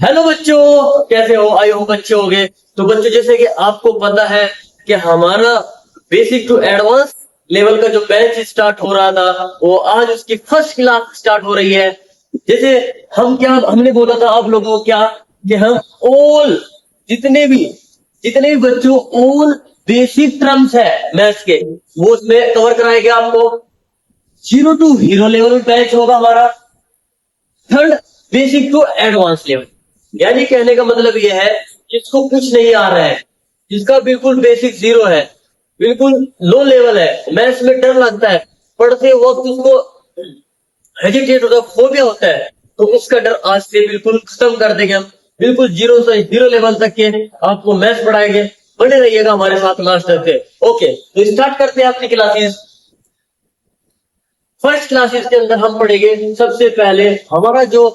Hello बच्चों, कैसे हो? आई होप अच्छे होगे। तो बच्चों, जैसे कि आपको पता है कि हमारा बेसिक टू एडवांस लेवल का जो बैच स्टार्ट हो रहा था, वो आज उसकी फर्स्ट क्लास स्टार्ट हो रही है। जैसे हमने बोला था आप लोगों को क्या, कि हम ऑल जितने भी बच्चों ऑल बेसिक टर्म्स है मैथ्स के, वो उसमें कवर कराएंगे आपको। 0 टू हीरो लेवल बैच होगा हमारा। Third, basic to advance level, यानी कहने का मतलब यह है जिसको कुछ नहीं आ रहा है, जिसका बिल्कुल बेसिक जीरो है, बिल्कुल लो लेवल है, मैथ्स में डर लगता है, पढ़ते वक्त उसको हेजिटेट होता है, फोबिया होता है, तो उसका डर आज से बिल्कुल खत्म कर देंगे हम। बिल्कुल जीरो से हीरो लेवल तक के आपको मैथ्स पढ़ाएंगे। बने रहिएगा हमारे साथ लास्ट तक के। ओके, तो स्टार्ट करते हैं अपनी क्लासेस। फर्स्ट क्लासेस के अंदर हम पढ़ेंगे सबसे पहले हमारा जो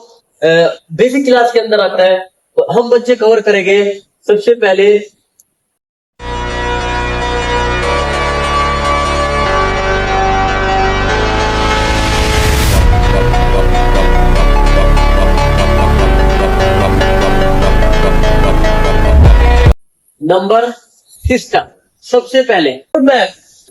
बेसिक क्लास के अंदर आता है, तो हम बच्चे कवर करेंगे सबसे पहले नंबर सिस्टम। सबसे पहले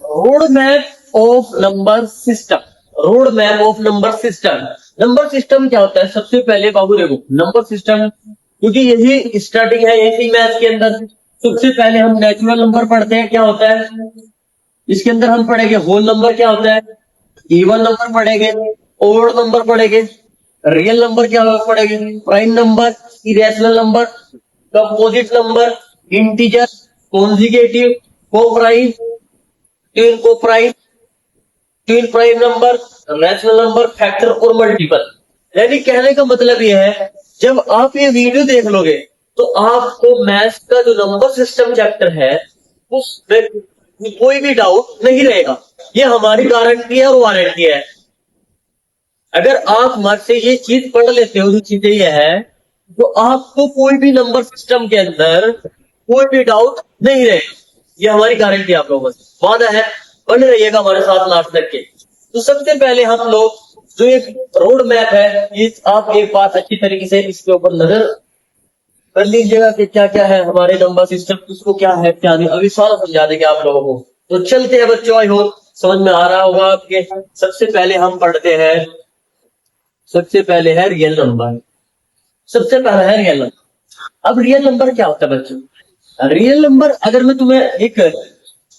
road map of number system. Road map of number system. Number system क्या होता है? सबसे पहले बाबू देखो, नंबर सिस्टम, क्योंकि यही स्टार्टिंग है यही मैथ के अंदर। सबसे पहले हम नेचुरल नंबर पढ़ते हैं, क्या होता है इसके अंदर। हम पढ़ेंगे होल नंबर क्या होता है, इवन नंबर पढ़ेंगे, ओड नंबर पढ़ेंगे, रियल नंबर क्या पढ़ेंगे, prime number, irrational number, composite number, integer, conjugative, coprime, twin coprime, twin prime number, rational number, factor और मल्टीपल। यानी कहने का मतलब यह है, जब आप ये वीडियो देख लोगे तो आपको मैथ्स का जो नंबर सिस्टम चैप्टर है उसमें कोई भी डाउट नहीं रहेगा। ये हमारी गारंटी है और वारंटी है। अगर आप हमारे से ये चीज पढ़ लेते हो, जो चीजें ये है, तो आपको कोई भी नंबर सिस्टम के अंदर कोई भी डाउट नहीं रहेगा। ये हमारी गारंटी आप लोगों से वादा है। बने रहिएगा हमारे साथ लास्ट तक के। तो सबसे पहले हम लोग जो एक रोड मैप है, ये आप एक बात अच्छी तरीके से इसके ऊपर नजर कर लीजिएगा कि क्या क्या है हमारे नंबर सिस्टम, उसको क्या है क्या नहीं, अभी सारा समझा देंगे आप लोगों को। तो चलते हैं बच्चों, आई होप समझ में आ रहा होगा आपके। सबसे पहले हम पढ़ते हैं, सबसे पहले है रियल नंबर। सबसे पहला है रियल नंबर। अब रियल नंबर क्या होता है बच्चों? रियल नंबर अगर मैं तुम्हें एक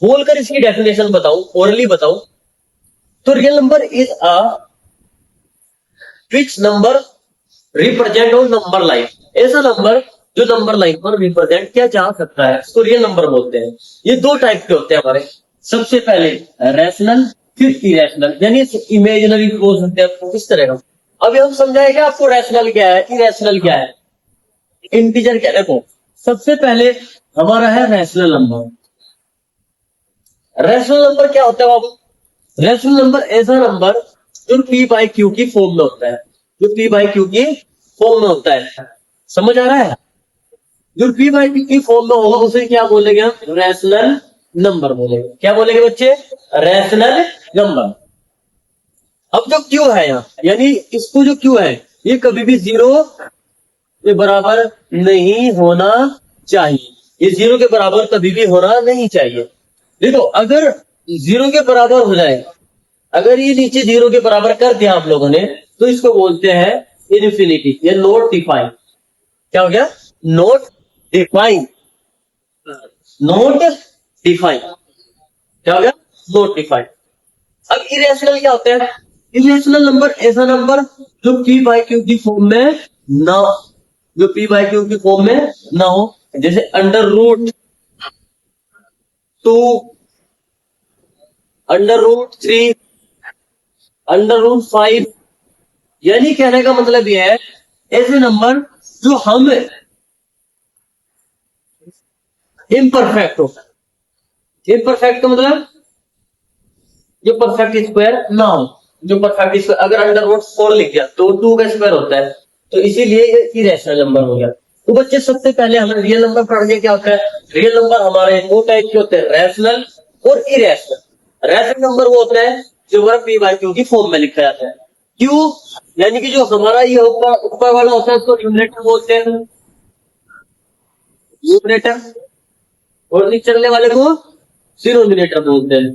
बोलकर इसकी डेफिनेशन बताऊं, ओरली बताऊं, तो real number is a fix number represent on number line. ऐसा नंबर जो नंबर लाइन पर रिप्रेजेंट किया जा सकता है, उसको रियल नंबर बोलते हैं। ये दो टाइप के होते हैं हमारे। सबसे पहले रैशनल, फिर इरेशनल, यानी इमेजिनरी बोल सकते हैं किस तरह का। अभी हम समझाएंगे आपको रैशनल क्या है, इरेशनल क्या है, इंटीजर क्या है। देखो, सबसे पहले हमारा है रैशनल नंबर। रैशनल नंबर क्या होता है बाबू? रैशनल नंबर ऐसा नंबर जो पी बाई क्यू की फॉर्म में होता है, जो पी बाई क्यू की फॉर्म में होता है। समझ आ रहा है? जो पी बाई क्यू की फॉर्म में होगा उसे क्या बोलेंगे हम? रैशनल नंबर बोलेंगे। क्या बोलेंगे बच्चे? Rational number. अब जो क्यू है यहाँ, यानी इसको जो क्यू है, ये कभी भी जीरो के बराबर नहीं होना चाहिए। ये जीरो के बराबर कभी भी होना नहीं चाहिए। देखो, अगर जीरो के बराबर हो जाए, अगर ये नीचे जीरो के बराबर कर दिया आप लोगों ने, तो इसको बोलते हैं इनफिनिटी। ये नॉट डिफाइन। क्या हो गया? Not define. Not define. क्या हो गया? Not define. अब इरेशनल क्या होता है? इरेशनल नंबर ऐसा नंबर जो पी बाई क्यू की फॉर्म में ना हो, जो पी बाई क्यू की फॉर्म में ना हो। जैसे under root 2, under root 3, under root 5। यानी कहने का मतलब यह है, ऐसे नंबर जो हम इम्परफेक्ट हो। इम्परफेक्ट का मतलब जो परफेक्ट स्क्वायर ना हो। जो परफेक्ट स्क्वायर, अगर अंडर रूट 4 लिख दिया तो 2 का स्क्वायर होता है, तो इसीलिए ये इरेशनल नंबर हो गया। तो बच्चे, सबसे पहले हमें रियल नंबर पढ़ने क्या होता है। रियल नंबर हमारे दो टाइप के होते हैं, रैशनल और इरेशनल। रैशनल नंबर वो होता है जो वर्ग पी बाई क्यू की फॉर्म में लिखा जाता है। क्यू यानी कि जो हमारा ये ऊपर वाला होता है उसको न्यूमरेटर बोलते हैं, न्यूमरेटर, और नीचे चलने वाले को डिनोमिनेटर बोलते हैं,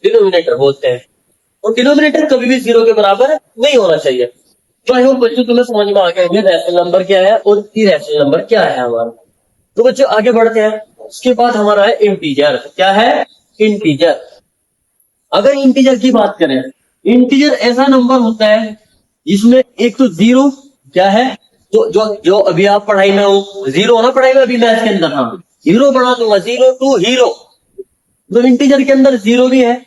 डिनोमिनेटर बोलते हैं। और डिनोमिनेटर कभी भी 0 के बराबर नहीं होना चाहिए। तो आई होप बच्चों तुम्हें समझ में आ गया रैशनल नंबर क्या है और इरेशनल नंबर क्या है हमारा। तो बच्चों आगे बढ़ते हैं। उसके बाद हमारा है इंटीजर। क्या है? इंटीजर। अगर इंटीजर की बात करें, इंटीजर ऐसा नंबर होता है जिसमें एक तो 0 क्या है, जो जो जो अभी आप पढ़ाई में हो, 0 होना पढ़ाई में, अभी मैथ के अंदर हाँ 0 बना दूंगा, 0 टू हीरो। तो इंटीजर के अंदर 0 भी है।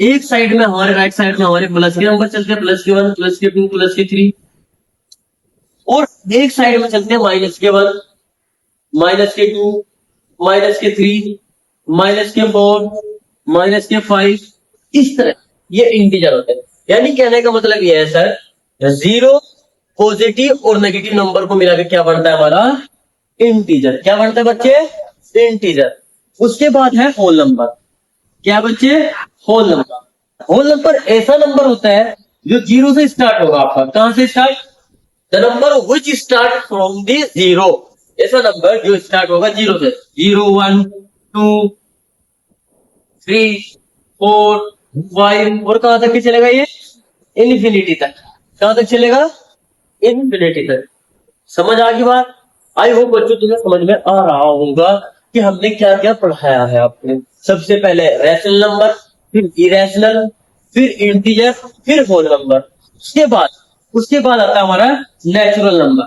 एक साइड में हमारे राइट साइड में हमारे प्लस के नंबर चलते हैं, प्लस के 1, प्लस के 2, प्लस के 3, और एक साइड में चलते हैं माइनस के 1, माइनस के 2, माइनस के 3, माइनस के 4, माइनस के 5। इस तरह ये इंटीजर होते हैं। यानी कहने का मतलब ये है सर, 0 पॉजिटिव और नेगेटिव नंबर को मिलाकर क्या बनता है हमारा? इंटीजर। क्या बनता है बच्चे? इंटीजर। उसके बाद है होल नंबर। क्या बच्चे? Whole number. होल नंबर ऐसा नंबर होता है जो 0 से स्टार्ट होगा आपका। कहां से start? The number which start from the 0। ऐसा नंबर जो स्टार्ट होगा 0 से, 0, 1, 2, 3, 4, 5, और कहां तक चलेगा ये? इन्फिनिटी तक। कहां तक चलेगा? इन्फिनिटी तक। समझ आ गई बात? आई होप बच्चों तुम्हें समझ में आ रहा होगा कि हमने क्या क्या पढ़ाया है आपने। सबसे पहले रैशनल नंबर, फिर इरेशनल, फिर इंटीजर, फिर होल नंबर। उसके बाद आता है हमारा नेचुरल नंबर।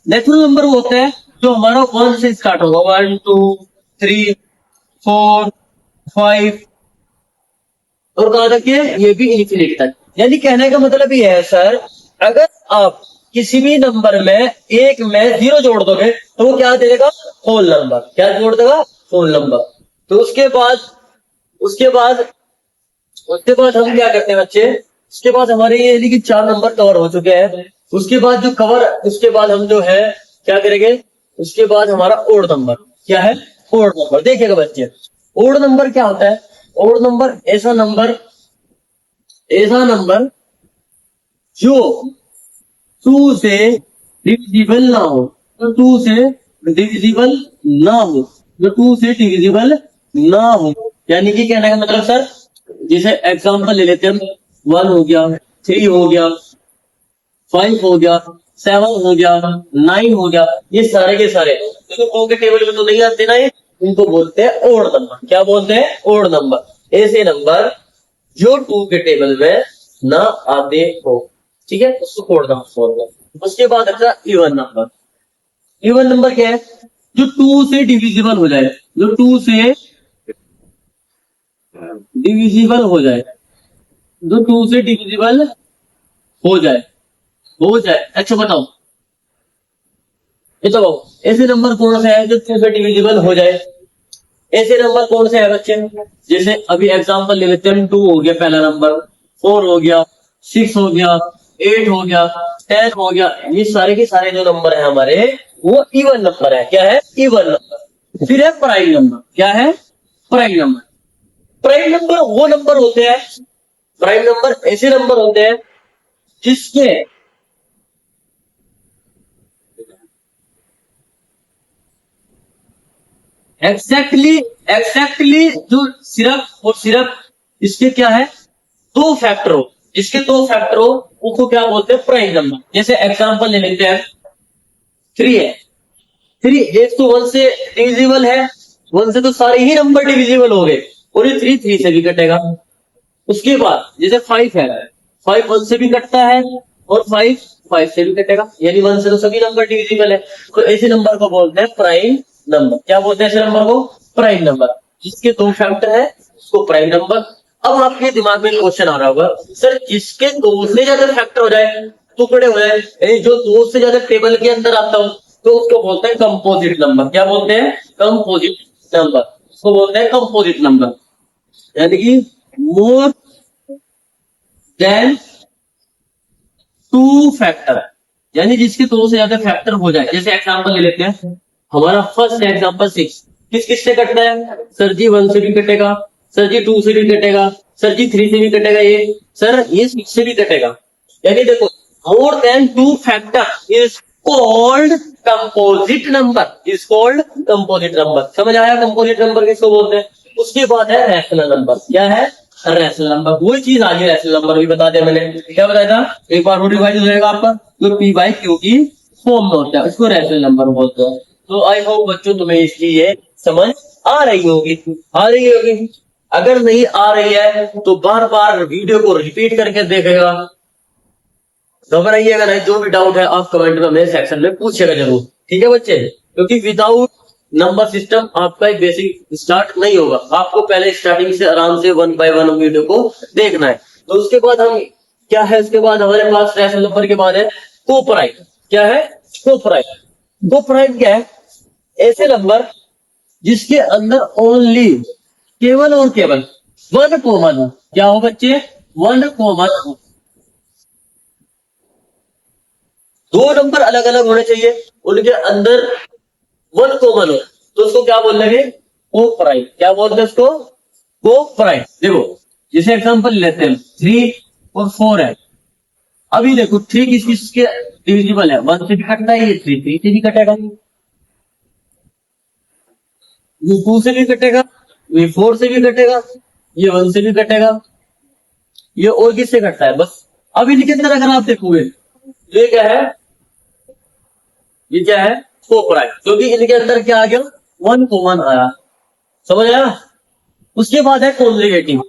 नेचुरल नंबर वो होता है जो हमारा 1 से स्टार्ट होगा, 1, 2, 3, 4, 5, और कहां तक ये भी इन्फिनिटी तक। यानी कहने का मतलब ये है सर, अगर आप किसी भी नंबर में एक में 0 जोड़ दोगे तो वो क्या दे देगा? Whole number. क्या जोड़ देगा? Whole number. तो उसके बाद हम क्या करते हैं बच्चे? उसके बाद हमारे ये यानी कि 4 नंबर कवर हो चुके हैं। उसके बाद हम जो है क्या करेंगे? उसके बाद हमारा ओड नंबर। क्या है? Odd number. देखिएगा बच्चे, ओड नंबर क्या होता है? ओड नंबर ऐसा नंबर जो 2 से डिविजिबल ना हो, जो 2 से डिविजिबल ना हो। यानी कि कहने का मतलब सर, जैसे एग्जांपल ले लेते हैं, 1 हो गया, 3 हो गया, 5 हो गया, 7 हो गया, 9 हो गया, ये सारे के सारे देखो 2 के टेबल में तो नहीं आते ना, ये इनको बोलते हैं ओड नंबर। क्या बोलते हैं? Odd number. ऐसे नंबर जो 2 के टेबल में ना आते हो, ठीक है, उसको ओड नंबर बोलते हैं। उसके बाद अच्छा इवन नंबर। इवन नंबर क्या है? जो 2 से डिविजिबल हो जाए, जो 2 से डिविजिबल हो जाए, जो 2 से डिविजिबल हो जाए। अच्छा बताओ, ये तो ऐसे नंबर कौन सा है जो 2 से डिविजिबल हो जाए? ऐसे नंबर कौन से है बच्चे? जैसे अभी एग्जांपल ले लेते हैं, 2 हो गया पहला नंबर, 4 हो गया, 6 हो गया, 8 हो गया, 10 हो गया। ये सारे के सारे जो नंबर है हमारे, वो इवन नंबर है। क्या है? Even number. फिर है प्राइम नंबर। क्या है? Prime number. प्राइम नंबर वो नंबर होते हैं, प्राइम नंबर ऐसे नंबर होते हैं जिसके एग्जैक्टली जो सिर्फ इसके क्या है? 2 फैक्टर हो। इसके 2 फैक्टर हो उसको क्या बोलते हैं? Prime number. जैसे एग्जांपल ले लेते हैं, 3 है, 3 एक तो 1 से डिविजिबल है, 1 से तो सारे ही नंबर डिविजिबल हो गए, और ये 3 से भी कटेगा। उसके बाद जैसे 5 है, 5 1 से भी कटता है, और 5 से भी कटेगा, यानी 1 से तो सभी नंबर डिविजिबल है। तो ऐसे नंबर को बोलते हैं प्राइम नंबर। क्या बोलते हैं ऐसे नंबर को? Prime number. जिसके 2 फैक्टर है उसको प्राइम नंबर। अब आपके दिमाग में क्वेश्चन आ रहा होगा, सर जिसके 2 से ज्यादा फैक्टर हो जाए, टुकड़े हो जाए, यानी जो 2 से ज्यादा टेबल के अंदर आता हो, तो उसको बोलते हैं कंपोजिट नंबर। क्या बोलते हैं? Composite number. उसको बोलते हैं कंपोजिट नंबर, यानी कि मोर देन 2 फैक्टर, यानी जिसके 2 से ज्यादा फैक्टर हो जाए। जैसे एग्जांपल ले लेते हैं, हमारा फर्स्ट एग्जांपल 6 किस से कटना है? सर जी 1 से भी कटेगा, सर जी 2 से भी कटेगा, सर जी 3 से भी कटेगा ये, सर ये 6 से भी कटेगा। यानी देखो more than 2 factor is called composite number, is called composite number. समझ आया कंपोजिट नंबर किसको बोलते हैं? उसके बाद है रैशनल नंबर। क्या है? Rational number. वही चीज आ गई, रैशनल नंबर भी बता दिया मैंने। क्या बताया था? एक बार वो डिवाइड हो जाएगा आपका जो पी बाई क्यू की फॉर्म में होता है, उसको रैशनल नंबर बोलते हैं। तो आई होप बच्चों तुम्हें इसकी ये समझ आ रही होगी, आ रही होगी। अगर नहीं आ रही है तो बार बार वीडियो को रिपीट करके देखेगा। घबराइएगा नहीं, जो भी डाउट है आप कमेंट में मेरे सेक्शन में पूछेगा जरूर, ठीक है बच्चे? क्योंकि विदाउट नंबर सिस्टम आपका एक बेसिक स्टार्ट नहीं होगा। आपको पहले स्टार्टिंग से आराम से 1 बाय 1 वीडियो को देखना है। तो उसके बाद हम क्या है, उसके बाद हमारे पास रैशनल नंबर के बाद है कोप्राइम। क्या है? कोप्राइम। कोप्राइम क्या है? ऐसे नंबर जिसके अंदर ओनली केवल और केवल 1 कॉमन हो। क्या हो बच्चे? 1 कॉमन हो। 2 नंबर अलग अलग होने चाहिए, उनके अंदर 1 कॉमन हो, तो उसको क्या बोल लेंगे? कोप्राइम। क्या बोलते हैं उसको? कोप्राइम। देखो जैसे एग्जांपल लेते हैं 3 और 4 है। अभी देखो 3 किस किसके डिविजिबल है? 1 से भी कटता है, ये 3 से भी कटेगा, ये 2 से भी कटेगा, ये 4 से भी कटेगा, ये 1 से भी कटेगा, ये और किससे कटता है? बस अब इनके अंदर अगर आप देखोगे ये क्या है? ये क्या है? कोप्राइम। क्योंकि इनके अंदर क्या आ गया? 1 कॉमन आया। समझ आया? उसके बाद है कॉन्जिगेटिव।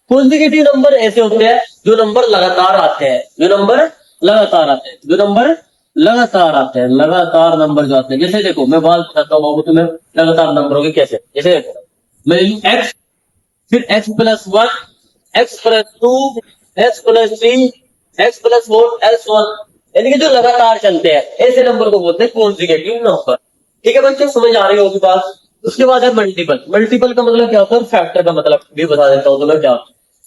कॉन्जिगेटिव नंबर ऐसे होते हैं जो नंबर लगातार आते हैं, जो नंबर लगातार आते हैं, जो नंबर लगातार आते हैं, लगातार नंबर जो आते हैं। जैसे देखो मैं बात बताता हूँ बाबू तुम्हें लगातार नंबरों के कैसे। जैसे देखो मैं एक्स, फिर x plus 1, x plus 2, x plus 3, x plus 4, x 1, यानी कि जो लगातार चलते हैं ऐसे नंबर को बोलते हैं कॉन्जिगेटिव नंबर। ठीक है बच्चों, समझ आ रही होगी बात? उसके बाद है मल्टीपल। मल्टीपल का मतलब क्या होता है? फैक्टर का मतलब भी बता देता हूँ तुम्हें क्या।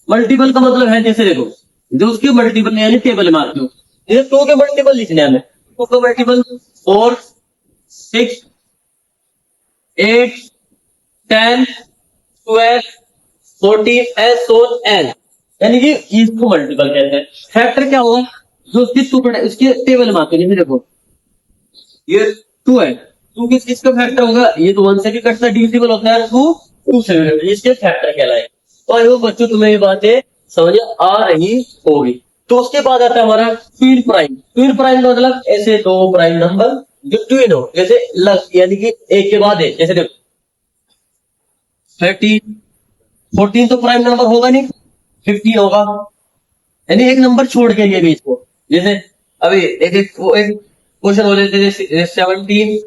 मल्टीपल का मतलब है जैसे देखो जो उसके मल्टीपल यानी टेबल में आते हो, जैसे 2 के मल्टीपल लिखने हमें, 2 का मल्टीपल 4, 6, 8, 10, 12, 14 एस और एन, यानी कि इसको मल्टीपल कहते हैं। फैक्टर क्या होगा? जो उसके टेबल में आते हैं। जैसे देखो ये 2 है, 2 किस किस का फैक्टर होगा? ये तो 1 से भी कटता डिविजिबल होता है, 2 से भी कटता है, इसके फैक्टर कहलाए। तो आई होप बच्चों तुम्हें ये बातें समझ आ रही होगी। तो उसके बाद आता है हमारा ट्विन प्राइम। ट्विन प्राइम का मतलब ऐसे 2 प्राइम नंबर जो ट्विन हो, जैसे यानी कि एक के बाद एक। जैसे देखो 13, 14 तो प्राइम नंबर होगा नहीं, 15 होगा, यानी एक नंबर छोड़ के लिए बीच को। जैसे अभी एक क्वेश्चन हो जाए 17,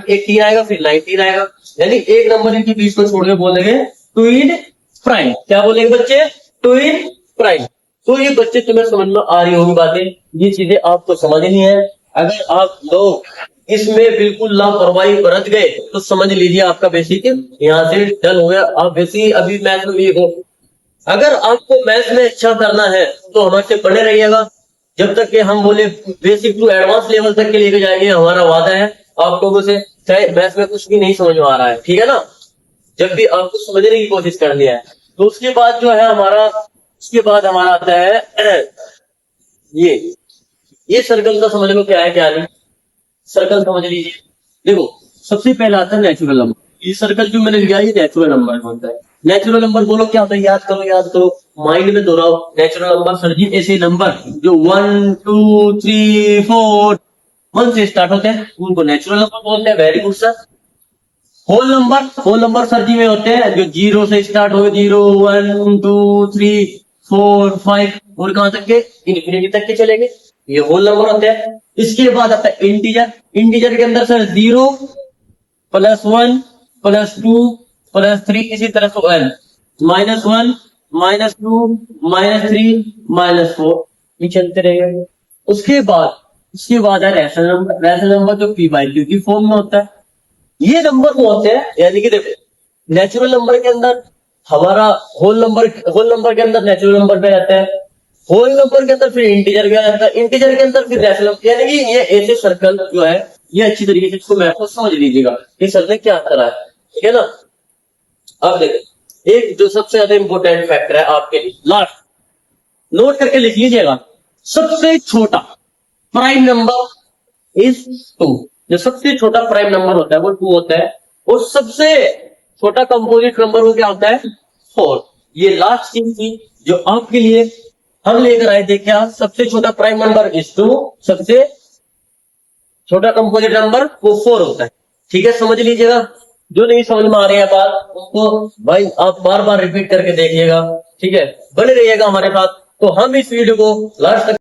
18 आएगा, फिर 19 आएगा, यानी एक नंबर इनके बीच को छोड़ के बोलेंगे ट्विन प्राइम। क्या बोलेंगे बच्चे? Twin prime. तो ये बच्चे तुम्हें समझ में आ रही होंगी बातें, ये चीजें आपको समझनी है। अगर आप लोग इसमें बिल्कुल लापरवाही बरत गए तो समझ लीजिए आपका बेसिक यहाँ से डल हो गया। आप बेसिक अभी मैथ में भी हो, अगर आपको मैथ में अच्छा करना है तो हमारे बने रहिएगा, जब तक कि हम बोले बेसिक टू एडवांस लेवल तक के लेके जाएंगे। हमारा वादा है आप लोगों से, चाहे मैथ में कुछ भी नहीं समझ में आ रहा है, ठीक है ना? जब भी आपको समझने की कोशिश कर लिया है तो उसके बाद जो है हमारा, उसके बाद हमारा आता है ये सर्कल का समझ लो क्या है क्या नहीं। सर्कल समझ लीजिए। देखो सबसे पहला आता है नेचुरल नंबर। ये सर्कल जो मैंने लिया ये नेचुरल नंबर होता है। नेचुरल नंबर बोलो क्या होता है? याद करो, याद करो, माइंड में दोहराओ। नेचुरल नंबर सर जी ऐसे नंबर जो 1, 2, 3, 4 1 से स्टार्ट होते हैं उनको नेचुरल नंबर बोलते हैं। Very good sir. Whole number sir ji में होते हैं जो 0 से स्टार्ट हो, 0, 1, 2, 3, 4, 5 और कहां तक के? इन्फिनिटी तक के चलेंगे, ये होल नंबर होते हैं। इसके बाद आता है इंटीजर। इंटीजर के अंदर सर 0 प्लस 1 प्लस 2 प्लस 3 इसी तरह से n -1 -2 -3 -4 ये चलते रहेंगे। उसके बाद है रैशनल नंबर। रैशनल नंबर जो p बाई क्यू की फॉर्म में होता है। ये नंबर वो होते हैं, यानी कि देखो नेचुरल नंबर के अंदर हमारा होल नंबर के अंदर नेचुरल नंबर पे रहता है, होल नंबर के अंदर फिर इंटीजर का रहता है, इंटीजर के अंदर फिर रैशनल नंबर। यानी कि ये ऐसे सर्कल जो है ये अच्छी तरीके से इसको मैथ को समझ लीजिएगा कि सर ने क्या करा है, ठीक है ना? अब देखो एक जो सबसे ज्यादा इंपॉर्टेंट फैक्टर है आपके लिए, लास्ट नोट करके लिख लीजिएगा। सबसे छोटा प्राइम नंबर इज 2। जो सबसे छोटा प्राइम नंबर होता है वो 2 होता है, और सबसे छोटा कंपोजिट नंबर वो क्या होता है, 4। ये लास्ट चीज थी जो आपके लिए हम लेकर आए थे। क्या सबसे छोटा प्राइम नंबर इज 2, सबसे छोटा कंपोजिट नंबर वो 4 होता है। ठीक है, समझ लीजिएगा। जो नहीं समझ में आ रही है बात उसको भाई आप बार बार रिपीट करके देखिएगा। ठीक है, बने रहिएगा हमारे साथ। तो हम इस वीडियो को लास्ट तक